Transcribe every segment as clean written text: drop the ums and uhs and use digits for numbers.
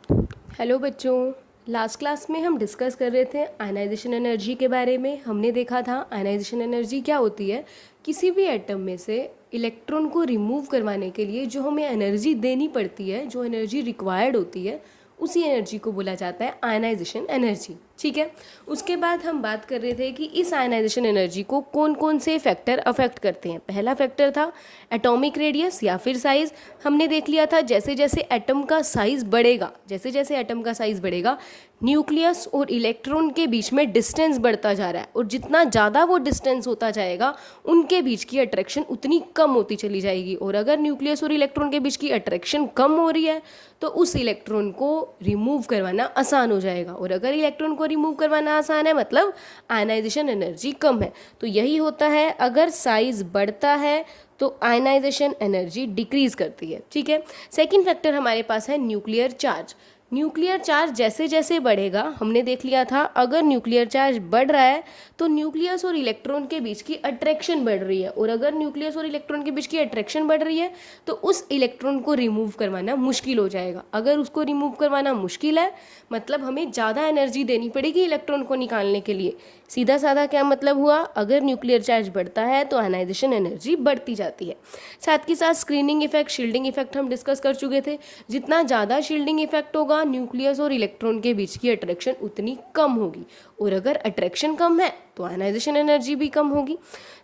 Hello बच्चों। Last class में हम डिस्कस कर रहे थे आयनाइजेशन एनर्जी के बारे में। हमने देखा था आयनाइजेशन एनर्जी क्या होती है। किसी भी एटम में से इलेक्ट्रॉन को रिमूव करवाने के लिए जो हमें एनर्जी देनी पड़ती है, जो एनर्जी रिक्वायर्ड होती है, उसी एनर्जी को बोला जाता है आयनाइजेशन एनर्जी। ठीक है। उसके बाद हम बात कर रहे थे कि इस आयनाइजेशन एनर्जी को कौन कौन से फैक्टर अफेक्ट करते हैं। पहला फैक्टर था एटॉमिक रेडियस या फिर साइज। हमने देख लिया था जैसे जैसे एटम का साइज बढ़ेगा, जैसे जैसे एटम का साइज बढ़ेगा, न्यूक्लियस और इलेक्ट्रॉन के बीच में डिस्टेंस बढ़ता जा रहा है, और जितना ज़्यादा वो डिस्टेंस होता जाएगा उनके बीच की अट्रैक्शन उतनी कम होती चली जाएगी। और अगर न्यूक्लियस और इलेक्ट्रॉन के बीच की अट्रैक्शन कम हो रही है तो उस इलेक्ट्रॉन को रिमूव करवाना आसान हो जाएगा, और अगर इलेक्ट्रॉन को रिमूव करवाना आसान है मतलब आयनाइजेशन एनर्जी कम है। तो यही होता है, अगर साइज बढ़ता है तो आयनाइजेशन एनर्जी डिक्रीज करती है। ठीक है। सेकंड फैक्टर हमारे पास है न्यूक्लियर चार्ज। न्यूक्लियर चार्ज जैसे जैसे बढ़ेगा, हमने देख लिया था अगर न्यूक्लियर चार्ज बढ़ रहा है तो न्यूक्लियस और इलेक्ट्रॉन के बीच की अट्रैक्शन बढ़ रही है, और अगर न्यूक्लियस और इलेक्ट्रॉन के बीच की अट्रैक्शन बढ़ रही है तो उस इलेक्ट्रॉन को रिमूव करवाना मुश्किल हो जाएगा। अगर उसको रिमूव करवाना मुश्किल है मतलब हमें ज़्यादा एनर्जी देनी पड़ेगी इलेक्ट्रॉन को निकालने के लिए। सीधा साधा क्या मतलब हुआ, अगर न्यूक्लियर चार्ज बढ़ता है तो आयनाइजेशन एनर्जी बढ़ती जाती है। साथ के साथ स्क्रीनिंग इफेक्ट, शील्डिंग इफेक्ट हम डिस्कस कर चुके थे। जितना ज़्यादा शील्डिंग इफेक्ट होगा न्यूक्लियस और इलेक्ट्रॉन के बीच की अट्रैक्शन उतनी कम होगी, और अगर अट्रैक्शन कम है तो आयनाइजेशन एनर्जी भी कम होगी।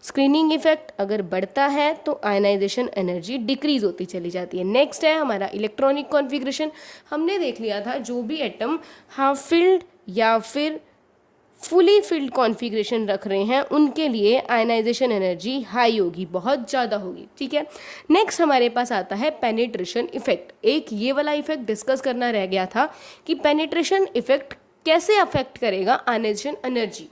स्क्रीनिंग इफेक्ट अगर बढ़ता है तो आयनाइजेशन एनर्जी डिक्रीज होती चली जाती है। नेक्स्ट है हमारा इलेक्ट्रॉनिक कॉन्फ़िगरेशन। हमने देख लिया था जो भी एटम हाफ फिल्ड या फिर फुली फिल्ड कॉन्फ़िगरेशन रख रहे हैं उनके लिए आयनाइजेशन एनर्जी हाई होगी, बहुत ज़्यादा होगी। ठीक है। नेक्स्ट हमारे पास आता है पेनिट्रेशन इफेक्ट। एक ये वाला इफेक्ट डिस्कस करना रह गया था कि पेनिट्रेशन इफेक्ट कैसे अफेक्ट करेगा आयनाइजेशन एनर्जी।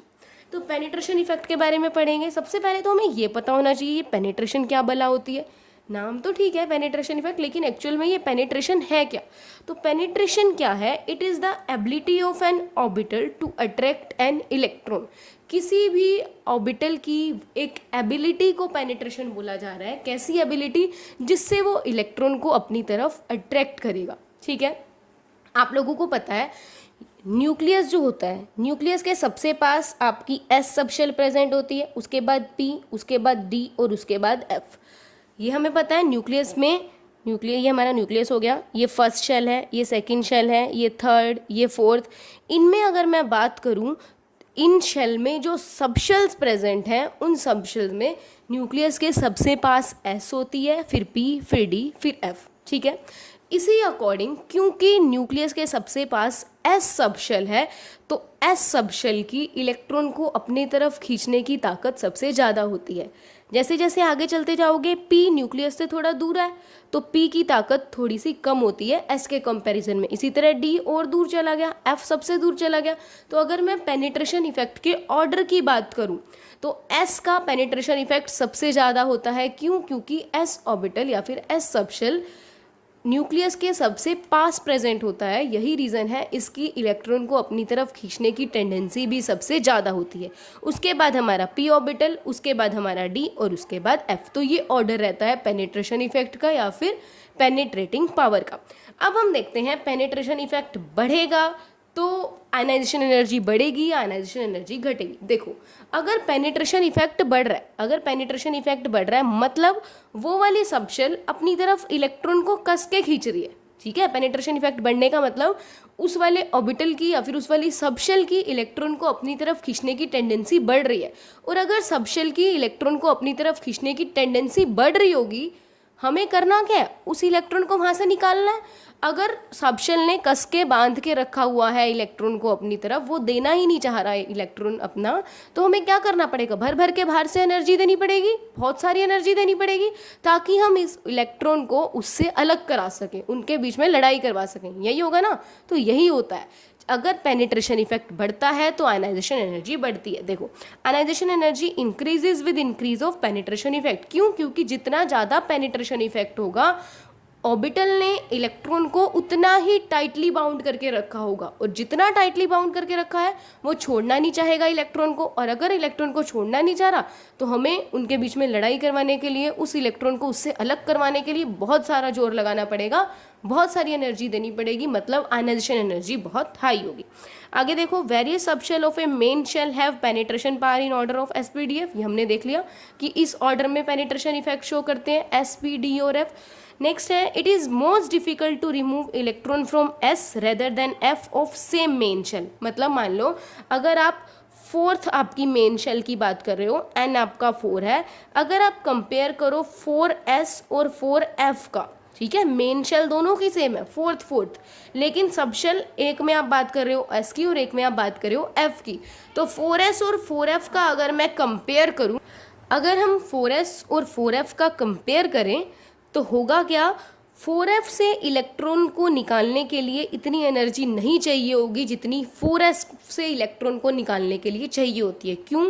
तो पेनिट्रेशन इफेक्ट के बारे में पढ़ेंगे। सबसे पहले तो हमें ये पता होना चाहिए पेनिट्रेशन क्या भला होती है। नाम तो ठीक है पेनिट्रेशन इफेक्ट, लेकिन एक्चुअल में ये पेनिट्रेशन है क्या। तो पेनिट्रेशन क्या है, it is the ability of an orbital to attract an electron. किसी भी ऑर्बिटल की एक एबिलिटी को पेनिट्रेशन बोला जा रहा है। कैसी एबिलिटी, जिससे वो इलेक्ट्रॉन को अपनी तरफ अट्रैक्ट करेगा। ठीक है। आप लोगों को पता है न्यूक्लियस जो होता है, न्यूक्लियस के सबसे पास आपकी एस सब शेल प्रेजेंट होती है, उसके बाद पी, उसके बाद डी और उसके बाद एफ। ये हमें पता है न्यूक्लियस में, ये हमारा न्यूक्लियस हो गया, ये फर्स्ट शेल है, ये सेकंड शेल है, ये थर्ड, ये फोर्थ। इनमें अगर मैं बात करूं, इन शेल में जो सब शेल्स प्रेजेंट हैं उन सब शेल में न्यूक्लियस के सबसे पास एस होती है, फिर पी, फिर डी, फिर एफ। ठीक है। इसी अकॉर्डिंग क्योंकि न्यूक्लियस के सबसे पास एस सब शेल है तो एस सब शेल की इलेक्ट्रॉन को अपनी तरफ खींचने की ताकत सबसे ज़्यादा होती है। जैसे जैसे आगे चलते जाओगे पी न्यूक्लियस से थोड़ा दूर है तो पी की ताकत थोड़ी सी कम होती है एस के कंपैरिजन में। इसी तरह डी और दूर चला गया, एफ सबसे दूर चला गया। तो अगर मैं पेनिट्रेशन इफेक्ट के ऑर्डर की बात करूं तो एस का पेनिट्रेशन इफेक्ट सबसे ज़्यादा होता है। क्यों? क्योंकि एस ऑर्बिटल या फिर एस सबशेल न्यूक्लियस के सबसे पास प्रेजेंट होता है। यही रीज़न है इसकी इलेक्ट्रॉन को अपनी तरफ खींचने की टेंडेंसी भी सबसे ज़्यादा होती है। उसके बाद हमारा पी ऑर्बिटल, उसके बाद हमारा डी और उसके बाद एफ। तो ये ऑर्डर रहता है पेनिट्रेशन इफेक्ट का या फिर पेनिट्रेटिंग पावर का। अब हम देखते हैं पेनिट्रेशन इफेक्ट बढ़ेगा तो आयनाइजेशन एनर्जी बढ़ेगी, आयनाइजेशन एनर्जी घटेगी। देखो अगर पेनिट्रेशन इफेक्ट बढ़ रहा है, अगर पेनिट्रेशन इफेक्ट बढ़ रहा है मतलब वो वाली सबशेल अपनी तरफ इलेक्ट्रॉन को कस के खींच रही है। ठीक है। पेनिट्रेशन इफेक्ट बढ़ने का मतलब उस वाले ऑर्बिटल की या फिर उस वाली सबशेल की इलेक्ट्रॉन को अपनी तरफ खींचने की टेंडेंसी बढ़ रही है। और अगर सबशेल की इलेक्ट्रॉन को अपनी तरफ खींचने की टेंडेंसी बढ़ रही होगी, हमें करना क्या है, उस इलेक्ट्रॉन को वहाँ से निकालना है। अगर सबशेल ने कस के बांध के रखा हुआ है इलेक्ट्रॉन को अपनी तरफ, वो देना ही नहीं चाह रहा है इलेक्ट्रॉन अपना, तो हमें क्या करना पड़ेगा, भर भर के बाहर से एनर्जी देनी पड़ेगी, बहुत सारी एनर्जी देनी पड़ेगी ताकि हम इस इलेक्ट्रॉन को उससे अलग करा सकें, उनके बीच में लड़ाई करवा सकें। यही होगा ना। तो यही होता है, अगर पेनिट्रेशन इफेक्ट बढ़ता है तो आयनाइजेशन एनर्जी बढ़ती है। देखो ionization energy increases with increase of penetration effect. क्यों? क्योंकि जितना ज़्यादा पेनिट्रेशन इफेक्ट होगा ऑर्बिटल ने इलेक्ट्रॉन को उतना ही टाइटली बाउंड करके रखा होगा, और जितना टाइटली बाउंड करके रखा है वो छोड़ना नहीं चाहेगा इलेक्ट्रॉन को, और अगर इलेक्ट्रॉन को छोड़ना नहीं चाह रहा तो हमें उनके बीच में लड़ाई करवाने के लिए, उस इलेक्ट्रॉन को उससे अलग करवाने के लिए बहुत सारा जोर लगाना पड़ेगा, बहुत सारी एनर्जी देनी पड़ेगी, मतलब आयनाइजेशन एनर्जी बहुत हाई होगी। आगे देखो, various subshell of A main shall have penetration power in order of SPDF. ये हमने देख लिया कि इस ऑर्डर में पेनिट्रेशन इफेक्ट शो करते हैं एसपीडी और एफ। नेक्स्ट है, it is most difficult to remove electron from s rather than f of same main shell. मतलब मान लो अगर आप फोर्थ आपकी मेन शेल की बात कर रहे हो, एन आपका 4 है, अगर आप कंपेयर करो 4s और 4f का, ठीक है, मेन शेल दोनों की सेम है, फोर्थ, लेकिन सब शेल एक में आप बात कर रहे हो एस की और एक में आप बात कर रहे हो एफ की, तो 4s और 4f का अगर मैं कंपेयर करूं, अगर हम 4s और 4f का कंपेयर करें तो होगा क्या, 4f से इलेक्ट्रॉन को निकालने के लिए इतनी एनर्जी नहीं चाहिए होगी जितनी 4s से इलेक्ट्रॉन को निकालने के लिए चाहिए होती है। क्यों?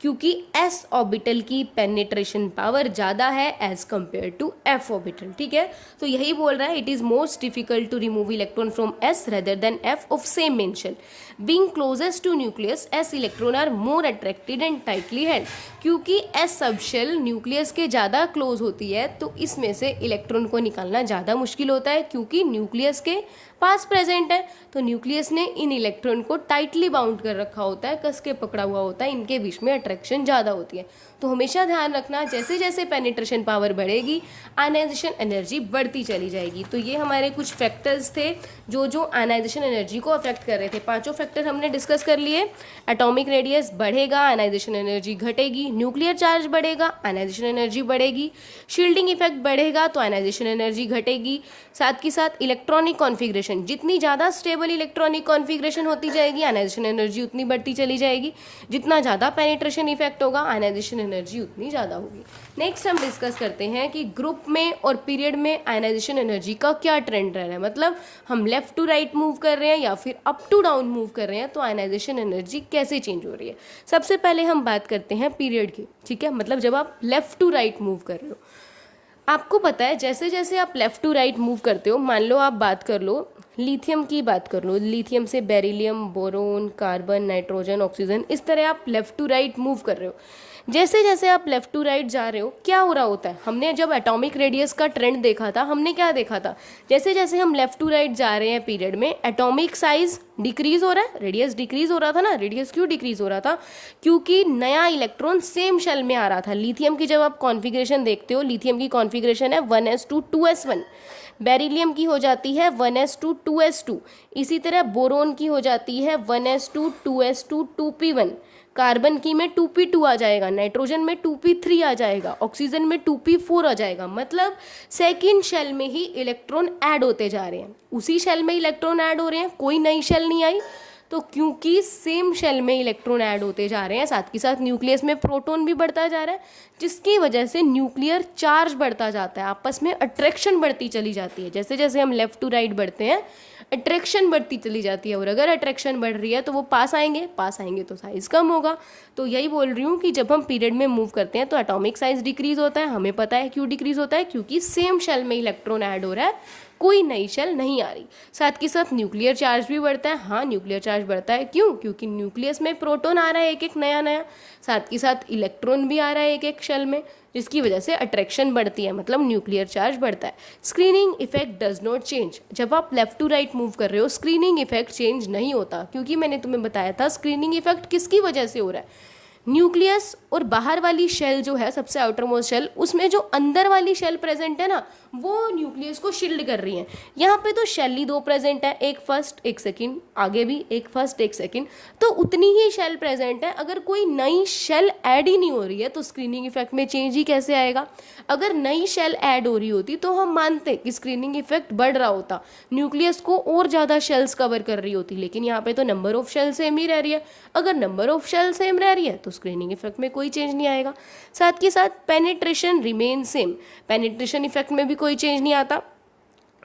क्योंकि s ऑर्बिटल की पेनिट्रेशन पावर ज़्यादा है as compared to f orbital, ठीक है। तो यही बोल रहा है, it is most difficult to remove electron from s rather than f of same main shell. Being closest to nucleus s electron are more attracted and tightly held. क्योंकि s sub shell nucleus के ज़्यादा close होती है तो इसमें से electron को निकालना ज़्यादा मुश्किल होता है, क्योंकि न्यूक्लियस के पास प्रेजेंट है, तो न्यूक्लियस ने इन इलेक्ट्रॉन को टाइटली बाउंड कर रखा होता है, कस के पकड़ा हुआ होता है, इनके बीच में अट्रैक्शन ज़्यादा होती है। तो हमेशा ध्यान रखना, जैसे जैसे पेनिट्रेशन पावर बढ़ेगी आयनाइजेशन एनर्जी बढ़ती चली जाएगी। तो ये हमारे कुछ फैक्टर्स थे जो आयनाइजेशन एनर्जी को अफेक्ट कर रहे थे। पांचों फैक्टर हमने डिस्कस कर लिए। एटॉमिक रेडियस बढ़ेगा, आयनाइजेशन एनर्जी घटेगी, न्यूक्लियर चार्ज बढ़ेगा, आयनाइजेशन एनर्जी बढ़ेगी, शील्डिंग इफेक्ट बढ़ेगा तो आयनाइजेशन एनर्जी घटेगी। साथ के साथ इलेक्ट्रॉनिक कॉन्फ़िगरेशन, जितनी ज़्यादा स्टेबल इलेक्ट्रॉनिक कॉन्फ़िगरेशन होती जाएगी आयनाइजेशन एनर्जी उतनी बढ़ती चली जाएगी, जितना ज़्यादा पेनिट्रेशन इफेक्ट होगा आयनाइजेशन एनर्जी उतनी ज़्यादा होगी। नेक्स्ट हम डिस्कस करते हैं कि ग्रुप में और पीरियड में आयनाइजेशन एनर्जी का क्या ट्रेंड रह रहा है, मतलब हम लेफ्ट टू राइट मूव कर रहे हैं या फिर अप टू डाउन मूव कर रहे हैं, तो आयनाइजेशन एनर्जी कैसे चेंज हो रही है। सबसे पहले हम बात करते हैं पीरियड की, ठीक है, मतलब जब आप लेफ्ट टू राइट मूव कर रहे हो, आपको पता है जैसे जैसे आप लेफ़्ट टू राइट मूव करते हो, मान लो आप बात कर लो लिथियम की बात कर लो, लिथियम से beryllium, boron, carbon, nitrogen, oxygen, इस तरह आप लेफ़्ट टू राइट मूव कर रहे हो। जैसे जैसे आप लेफ़्ट टू राइट जा रहे हो क्या हो रहा होता है, हमने जब एटॉमिक रेडियस का ट्रेंड देखा था, हमने क्या देखा था, जैसे जैसे हम लेफ़्ट टू राइट जा रहे हैं पीरियड में एटॉमिक साइज डिक्रीज हो रहा है, रेडियस डिक्रीज हो रहा था ना। रेडियस क्यों डिक्रीज हो रहा था? क्योंकि नया इलेक्ट्रॉन सेम शेल में आ रहा था। लिथियम की जब आप कॉन्फ़िगरेशन देखते हो, लिथियम की कॉन्फ़िगरेशन है 1s2 2s1, बेरिलियम की हो जाती है 1s2 2s2, इसी तरह बोरोन की हो जाती है 1s2 2s2 2p1, कार्बन की में 2p2 आ जाएगा, नाइट्रोजन में 2p3 आ जाएगा, ऑक्सीजन में 2p4 आ जाएगा। मतलब सेकंड शेल में ही इलेक्ट्रॉन ऐड होते जा रहे हैं, उसी शेल में इलेक्ट्रॉन ऐड हो रहे हैं, कोई नई शेल नहीं आई। तो क्योंकि सेम शेल में इलेक्ट्रॉन ऐड होते जा रहे हैं, साथ के साथ न्यूक्लियस में प्रोटॉन भी बढ़ता जा रहा है, जिसकी वजह से न्यूक्लियर चार्ज बढ़ता जाता है, आपस में अट्रैक्शन बढ़ती चली जाती है। जैसे जैसे हम लेफ़्ट टू राइट बढ़ते हैं अट्रैक्शन बढ़ती चली जाती है, और अगर अट्रैक्शन बढ़ रही है तो वो पास आएंगे तो साइज़ कम होगा। तो यही बोल रही हूँ कि जब हम पीरियड में मूव करते हैं तो एटॉमिक साइज डिक्रीज होता है। हमें पता है क्यों डिक्रीज होता है, क्योंकि सेम शेल में इलेक्ट्रॉन ऐड हो रहा है, कोई नई शेल नहीं आ रही। साथ के साथ न्यूक्लियर चार्ज भी बढ़ता है। हाँ, न्यूक्लियर चार्ज बढ़ता है, क्यों? क्योंकि न्यूक्लियस में प्रोटॉन आ रहा है एक एक नया, साथ के साथ इलेक्ट्रॉन भी आ रहा है एक एक शेल में, जिसकी वजह से अट्रैक्शन बढ़ती है, मतलब न्यूक्लियर चार्ज बढ़ता है। Screening effect does not change. जब आप लेफ्ट टू राइट मूव कर रहे हो स्क्रीनिंग इफेक्ट चेंज नहीं होता, क्योंकि मैंने तुम्हें बताया था स्क्रीनिंग इफेक्ट किसकी वजह से हो रहा है। न्यूक्लियस और बाहर वाली शेल जो है, सबसे आउटर मोस्ट शेल, उसमें जो अंदर वाली शेल प्रेजेंट है ना, वो न्यूक्लियस को शील्ड कर रही है। यहाँ पे तो शेल ही दो प्रेजेंट है, एक फर्स्ट एक सेकंड, आगे भी एक फर्स्ट एक सेकंड, तो उतनी ही शेल प्रेजेंट है। अगर कोई नई शेल ऐड ही नहीं हो रही है तो स्क्रीनिंग इफेक्ट में चेंज ही कैसे आएगा? अगर नई शेल ऐड हो रही होती तो हम मानते कि स्क्रीनिंग इफेक्ट बढ़ रहा होता, न्यूक्लियस को और ज़्यादा शेल्स कवर कर रही होती, लेकिन यहाँ पे तो नंबर ऑफ शेल सेम ही रह रही है। अगर नंबर ऑफ शेल सेम रह रही है तो स्क्रीनिंग इफेक्ट में कोई चेंज नहीं आएगा। साथ के साथ penetration remain same, penetration effect में भी कोई चेंज नहीं आता।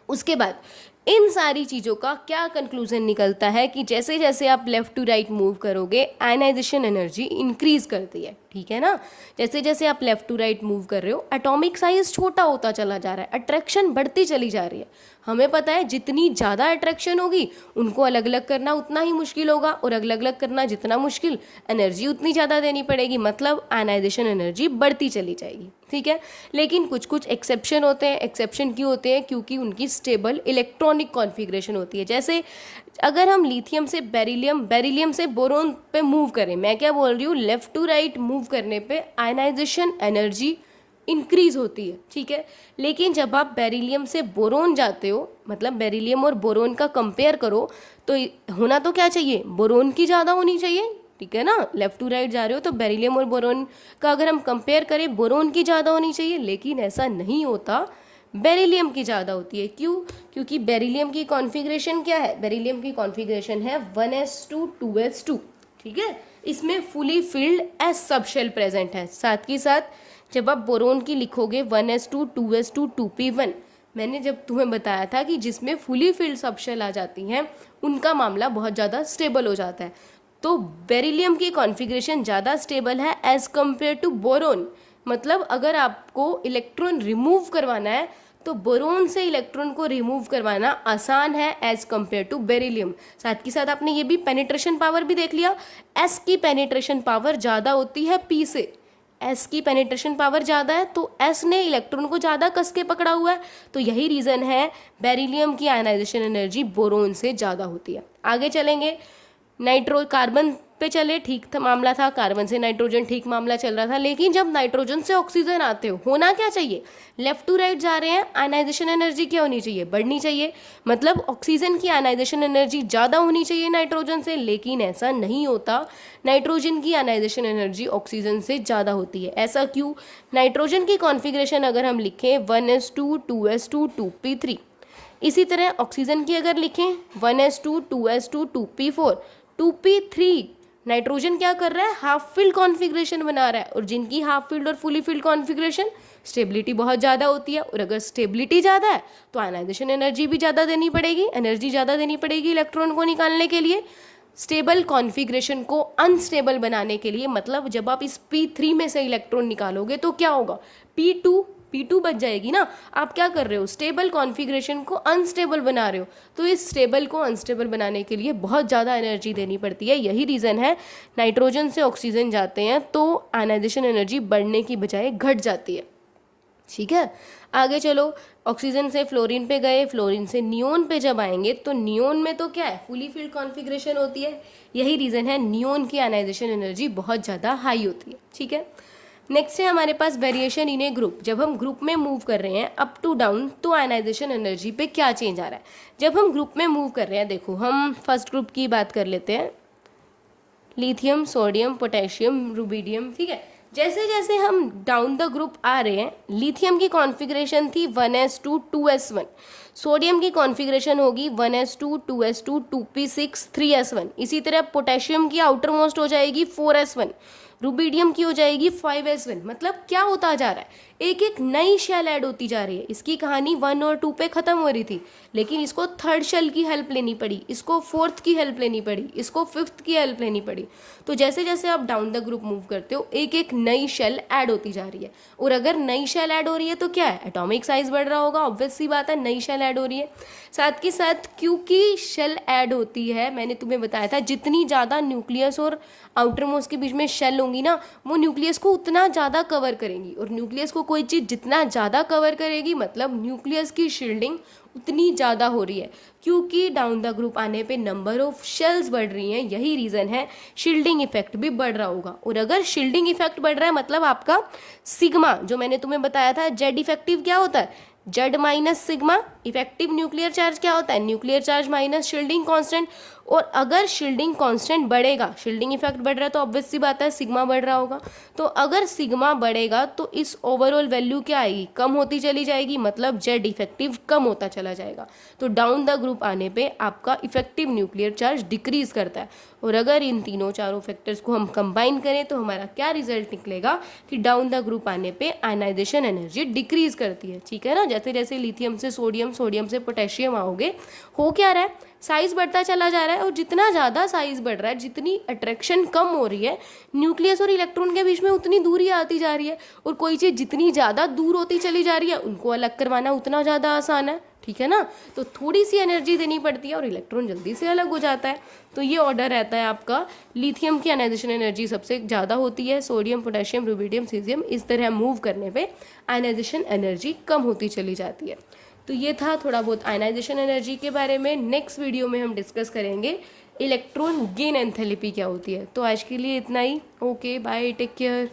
उसके बाद इन सारी चीज़ों का क्या कंक्लूजन निकलता है कि जैसे जैसे आप लेफ्ट टू राइट मूव करोगे आयनाइजेशन एनर्जी इंक्रीज करती है। ठीक है ना। जैसे जैसे आप लेफ्ट टू राइट मूव कर रहे हो एटॉमिक साइज छोटा होता चला जा रहा है, अट्रैक्शन बढ़ती चली जा रही है। हमें पता है जितनी ज़्यादा अट्रैक्शन होगी उनको अलग अलग करना उतना ही मुश्किल होगा, और अलग अलग करना जितना मुश्किल एनर्जी उतनी ज़्यादा देनी पड़ेगी, मतलब आयनाइजेशन एनर्जी बढ़ती चली जाएगी। ठीक है, लेकिन कुछ कुछ एक्सेप्शन होते हैं। एक्सेप्शन क्यों होते हैं? क्योंकि उनकी स्टेबल इलेक्ट्रॉनिक कॉन्फ़िगरेशन होती है। जैसे अगर हम लिथियम से बेरिलियम, बेरिलियम से बोरोन पे मूव करें, मैं क्या बोल रही हूँ, लेफ्ट टू राइट मूव करने पे आयनाइजेशन एनर्जी इंक्रीज होती है। ठीक है, लेकिन जब आप बेरिलियम से बोरोन जाते हो, मतलब बेरिलियम और बोरोन का कंपेयर करो, तो होना तो क्या चाहिए, बोरोन की ज़्यादा होनी चाहिए। ठीक है ना, लेफ्ट टू राइट जा रहे हो तो बेरिलियम और बोरोन का अगर हम कंपेयर करें बोरोन की ज़्यादा होनी चाहिए, लेकिन ऐसा नहीं होता, बेरिलियम की ज़्यादा होती है। क्यों? क्योंकि बेरिलियम की कॉन्फ़िगरेशन क्या है, बेरिलियम की कॉन्फ़िगरेशन है 1s2 2s2। ठीक है, इसमें fully filled s sub shell present है। साथ ही साथ जब आप बोरोन की लिखोगे 1s2 2s2 2p1, मैंने जब तुम्हें बताया था कि जिसमें फुली फिल्ड सब शेल आ जाती हैं उनका मामला बहुत ज़्यादा स्टेबल हो जाता है। तो बेरिलियम की कॉन्फ़िगरेशन ज़्यादा स्टेबल है एज़ कम्पेयर टू बोरोन। मतलब अगर आपको इलेक्ट्रॉन रिमूव करवाना है तो बोरोन से इलेक्ट्रॉन को रिमूव करवाना आसान है एज कम्पेयर टू बेरिलियम। साथ ही साथ आपने ये भी पेनिट्रेशन पावर भी देख लिया, एस की पेनिट्रेशन पावर ज़्यादा होती है पी से। एस की पेनिट्रेशन पावर ज़्यादा है तो एस ने इलेक्ट्रॉन को ज़्यादा कस के पकड़ा हुआ है, तो यही रीज़न है बेरिलियम की आयनाइजेशन एनर्जी बोरोन से ज़्यादा होती है। आगे चलेंगे, नाइट्रो कार्बन पे चले, ठीक था मामला था, कार्बन से नाइट्रोजन ठीक मामला चल रहा था। लेकिन जब नाइट्रोजन से ऑक्सीजन आते हो, होना क्या चाहिए, लेफ्ट टू राइट जा रहे हैं, आयनाइजेशन एनर्जी क्या होनी चाहिए, बढ़नी चाहिए। मतलब ऑक्सीजन की आयनाइजेशन एनर्जी ज़्यादा होनी चाहिए नाइट्रोजन से, लेकिन ऐसा नहीं होता। नाइट्रोजन की आयनाइजेशन एनर्जी ऑक्सीजन से ज़्यादा होती है। ऐसा क्यों? नाइट्रोजन की कॉन्फ़िगरेशन अगर हम लिखें 1s2 2s2 2p3, इसी तरह ऑक्सीजन की अगर लिखें 1s2 2s2 2p4 2p3, nitrogen क्या कर रहा है, हाफ फील्ड कॉन्फ़िगरेशन बना रहा है, और जिनकी हाफ फील्ड और फुली फील्ड कॉन्फ़िगरेशन स्टेबिलिटी बहुत ज़्यादा होती है। और अगर स्टेबिलिटी ज़्यादा है तो आयनाइजेशन एनर्जी भी ज़्यादा देनी पड़ेगी, एनर्जी ज़्यादा देनी पड़ेगी इलेक्ट्रॉन को निकालने के लिए। स्टेबल कॉन्फ़िगरेशन को अनस्टेबल बनाने के लिए, मतलब जब आप इस P3 में से इलेक्ट्रॉन निकालोगे तो क्या होगा, P2 बच जाएगी ना। आप क्या कर रहे हो, स्टेबल कॉन्फ़िगरेशन को अनस्टेबल बना रहे हो, तो इस स्टेबल को अनस्टेबल बनाने के लिए बहुत ज़्यादा एनर्जी देनी पड़ती है। यही रीज़न है नाइट्रोजन से ऑक्सीजन जाते हैं तो आयनाइजेशन एनर्जी बढ़ने की बजाय घट जाती है। ठीक है, आगे चलो, ऑक्सीजन से फ्लोरीन पे गए, फ्लोरीन से नियोन पे जब आएंगे तो नियोन में तो क्या है, फुली फील्ड कॉन्फ़िगरेशन होती है। यही रीज़न है नियोन की आयनाइजेशन एनर्जी बहुत ज़्यादा हाई होती है। ठीक है, नेक्स्ट है हमारे पास वेरिएशन इन ए ग्रुप। जब हम ग्रुप में मूव कर रहे हैं अप टू डाउन तो आयनाइजेशन एनर्जी पे क्या चेंज आ रहा है। जब हम ग्रुप में मूव कर रहे हैं, देखो हम फर्स्ट ग्रुप की बात कर लेते हैं, लिथियम, सोडियम, पोटेशियम, रुबिडियम। ठीक है, जैसे जैसे हम डाउन द ग्रुप आ रहे हैं, लिथियम की कॉन्फ़िगरेशन थी 1s2 2s1, सोडियम की कॉन्फ़िगरेशन होगी 1s2 2s2 2p6 3s1। इसी तरह पोटेशियम की आउटर मोस्ट हो जाएगी 4s1, रुबिडियम की हो जाएगी 5s1। मतलब क्या होता जा रहा है, एक एक नई शेल ऐड होती जा रही है। इसकी कहानी 1 और 2 पे ख़त्म हो रही थी, लेकिन इसको थर्ड शेल की हेल्प लेनी पड़ी, इसको फोर्थ की हेल्प लेनी पड़ी, इसको फिफ्थ की हेल्प लेनी पड़ी। तो जैसे जैसे आप डाउन द ग्रुप मूव करते हो एक एक नई शेल ऐड होती जा रही है। और अगर नई शेल ऐड हो रही है तो क्या है, एटॉमिक साइज बढ़ रहा होगा, ऑब्वियस सी बात है, नई शेल ऐड हो रही है। साथ के साथ क्योंकि शेल ऐड होती है, मैंने तुम्हें बताया था जितनी ज़्यादा न्यूक्लियस और आउटर मोस्ट के बीच में शेल होंगी ना, वो न्यूक्लियस को उतना ज़्यादा कवर करेंगी। और न्यूक्लियस को कोई चीज़ जितना ज़्यादा कवर करेगी, मतलब न्यूक्लियस की शील्डिंग उतनी ज़्यादा हो रही है। क्योंकि डाउन द ग्रुप आने पे नंबर ऑफ शेल्स बढ़ रही हैं, यही रीज़न है शील्डिंग इफेक्ट भी बढ़ रहा होगा। और अगर शील्डिंग इफेक्ट बढ़ रहा है मतलब आपका सिग्मा, जो मैंने तुम्हें बताया था जेड इफेक्टिव क्या होता है, Z minus sigma. Effective nuclear charge क्या होता है, nuclear charge minus shielding constant. और अगर शील्डिंग कांस्टेंट बढ़ेगा, शील्डिंग इफेक्ट बढ़ रहा है तो ऑब्वियस सी बात है सिग्मा बढ़ रहा होगा। तो अगर सिग्मा बढ़ेगा तो इस ओवरऑल वैल्यू क्या आएगी, कम होती चली जाएगी, मतलब जेड इफेक्टिव कम होता चला जाएगा। तो डाउन द ग्रुप आने पे आपका इफेक्टिव न्यूक्लियर चार्ज डिक्रीज करता है। और अगर इन तीनों चारों फैक्टर्स को हम कंबाइन करें तो हमारा क्या रिजल्ट निकलेगा कि डाउन द ग्रुप आने पे आयनाइजेशन एनर्जी डिक्रीज करती है। ठीक है ना, जैसे जैसे लिथियम से सोडियम, सोडियम से पोटेशियम आओगे, हो क्या रहा है, साइज़ बढ़ता चला जा रहा है, और जितना ज़्यादा साइज़ बढ़ रहा है, जितनी अट्रैक्शन कम हो रही है न्यूक्लियस और इलेक्ट्रॉन के बीच में, उतनी दूरी आती जा रही है। और कोई चीज़ जितनी ज़्यादा दूर होती चली जा रही है, उनको अलग करवाना उतना ज़्यादा आसान है, ठीक है ना। तो थोड़ी सी एनर्जी देनी पड़ती है और इलेक्ट्रॉन जल्दी से अलग हो जाता है। तो ये ऑर्डर रहता है आपका। लिथियम की आयनाइजेशन एनर्जी सबसे ज़्यादा होती है, सोडियम, पोटेशियम, रुबिडियम, सीजियम, इस तरह मूव करने पे आयनाइजेशन एनर्जी कम होती चली जाती है। तो ये था थोड़ा बहुत आयनाइजेशन एनर्जी के बारे में। नेक्स्ट वीडियो में हम डिस्कस करेंगे इलेक्ट्रॉन गेन एंथैल्पी क्या होती है। तो आज के लिए इतना ही। Okay, bye, take care.